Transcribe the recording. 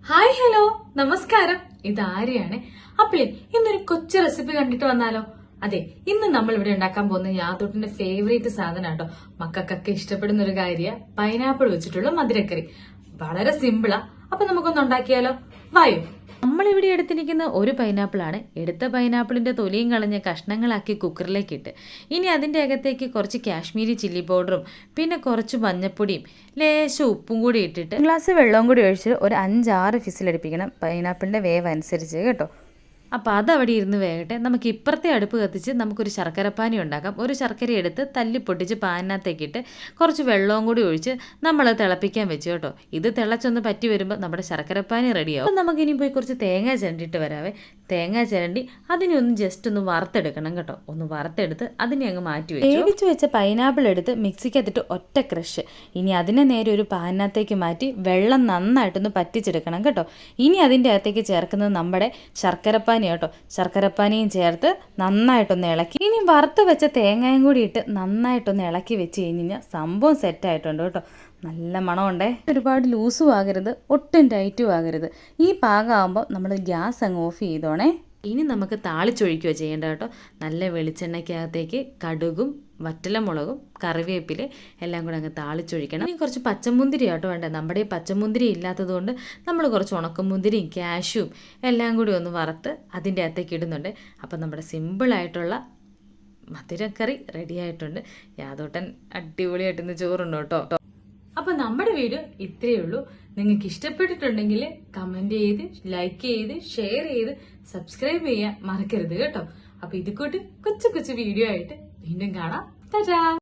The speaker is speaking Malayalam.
ഹായ് ഹലോ നമസ്കാരം, ഇത് ആര്യാണ്. അപ്പളേ ഇന്നൊരു കൊച്ചു റെസിപ്പി കണ്ടിട്ട് വന്നാലോ? അതെ, ഇന്ന് നമ്മൾ ഇവിടെ ഉണ്ടാക്കാൻ പോകുന്ന യാദൂട്ടിന്റെ ഫേവറേറ്റ് സാധനം കേട്ടോ. മക്കൾക്കൊക്കെ ഇഷ്ടപ്പെടുന്ന ഒരു കാര്യ പൈനാപ്പിൾ വെച്ചിട്ടുള്ള മധുരക്കറി. വളരെ സിമ്പിളാ. അപ്പൊ നമുക്കൊന്ന് ഉണ്ടാക്കിയാലോ? വായു. നമ്മളിവിടെ എടുത്തിരിക്കുന്ന ഒരു പൈനാപ്പിളാണ്. എടുത്ത പൈനാപ്പിളിന്റെ തൊലിയും കളഞ്ഞ് കഷ്ണങ്ങളാക്കി കുക്കറിലേക്ക് ഇട്ട് ഇനി അതിൻ്റെ അകത്തേക്ക് കുറച്ച് കാശ്മീരി ചില്ലി പൗഡറും പിന്നെ കുറച്ച് മഞ്ഞപ്പൊടിയും ലേശം ഉപ്പും കൂടി ഇട്ടിട്ട് ഗ്ലാസ് വെള്ളവും കൂടി ഒഴിച്ച് ഒരു 5-6 ഫിസിലടിപ്പിക്കണം, പൈനാപ്പിളിൻ്റെ വേവ് അനുസരിച്ച് കേട്ടോ. അപ്പോൾ അതവിടെ ഇരുന്ന് വേകട്ടെ. നമുക്ക് ഇപ്പുറത്തെ അടുപ്പ് കത്തിച്ച് നമുക്കൊരു ശർക്കരപ്പാനി ഉണ്ടാക്കാം. ഒരു ശർക്കര എടുത്ത് തല്ലി പൊട്ടിച്ച് പാനിനകത്തേക്കിട്ട് കുറച്ച് വെള്ളവും കൂടി ഒഴിച്ച് നമ്മൾ തിളപ്പിക്കാൻ വെച്ചു കേട്ടോ. ഇത് തിളച്ചൊന്ന് പറ്റി വരുമ്പോൾ നമ്മുടെ ശർക്കരപ്പാനി റെഡിയാവും. അപ്പം നമുക്കിനി പോയി കുറച്ച് തേങ്ങ ചിരണ്ടിയിട്ട് വരാവേ. തേങ്ങ ചിരണ്ടി അതിനെ ഒന്ന് ജസ്റ്റ് ഒന്ന് വറുത്തെടുക്കണം കേട്ടോ. ഒന്ന് വറുത്തെടുത്ത് അതിനെ അങ്ങ് മാറ്റി വെച്ചു. വേവിച്ച് വെച്ച പൈനാപ്പിൾ എടുത്ത് മിക്സിക്കകത്തിട്ട് ഒറ്റ ക്രഷ്. ഇനി അതിനെ നേരെ ഒരു പാനിനകത്തേക്ക് മാറ്റി വെള്ളം നന്നായിട്ടൊന്ന് പറ്റിച്ചെടുക്കണം കേട്ടോ. ഇനി അതിൻ്റെ അകത്തേക്ക് ചേർക്കുന്നത് നമ്മുടെ ശർക്കരപ്പാനി കേട്ടോ. ശർക്കരപ്പാനിയും ചേർത്ത് നന്നായിട്ടൊന്ന് ഇളക്കി ഇനി വറുത്ത് വെച്ച തേങ്ങയും കൂടി ഇട്ട് നന്നായിട്ടൊന്ന് ഇളക്കി വെച്ച് കഴിഞ്ഞാൽ സംഭവം സെറ്റായിട്ടുണ്ട് കേട്ടോ. നല്ല മണമുണ്ടേ. ഒരുപാട് ലൂസും ആകരുത്, ഒട്ടും ടൈറ്റും ആകരുത്. ഈ പാകമാകുമ്പോൾ നമ്മൾ ഗ്യാസ് അങ്ങ് ഓഫ് ചെയ്തോണേ. ഇനി നമുക്ക് താളിച്ചൊഴിക്കുക ചെയ്യേണ്ട കേട്ടോ. നല്ല വെളിച്ചെണ്ണയ്ക്കകത്തേക്ക് കടുകും വറ്റലമുളകും കറിവേപ്പില എല്ലാം കൂടെ അങ്ങ് താളിച്ചൊഴിക്കണം. ഇനി കുറച്ച് പച്ചമുന്തിരി ആട്ടോ വേണ്ടത്. നമ്മുടെ ഈ പച്ചമുന്തിരി ഇല്ലാത്തതുകൊണ്ട് നമ്മൾ കുറച്ച് ഉണക്കമുന്തിരിയും കാഷ്യൂം എല്ലാം കൂടി ഒന്ന് വറുത്ത് അതിൻ്റെ അകത്തേക്ക് ഇടുന്നുണ്ട്. അപ്പം നമ്മുടെ സിമ്പിളായിട്ടുള്ള മധുരക്കറി റെഡി ആയിട്ടുണ്ട്. യാദോട്ടൻ അടിപൊളിയായിട്ട് ഇന്ന് ചോറുണ്ട് കേട്ടോ. അപ്പൊ നമ്മുടെ വീഡിയോ ഇത്രയേ ഉള്ളൂ. നിങ്ങൾക്ക് ഇഷ്ടപ്പെട്ടിട്ടുണ്ടെങ്കിൽ കമന്റ് ചെയ്ത് ലൈക്ക് ചെയ്ത് ഷെയർ ചെയ്ത് സബ്സ്ക്രൈബ് ചെയ്യാൻ മറക്കരുത് കേട്ടോ. അപ്പൊ ഇത് കൂട്ട് കൊച്ചു കൊച്ചു വീഡിയോ ആയിട്ട് വീണ്ടും കാണാം. ടാറ്റാ.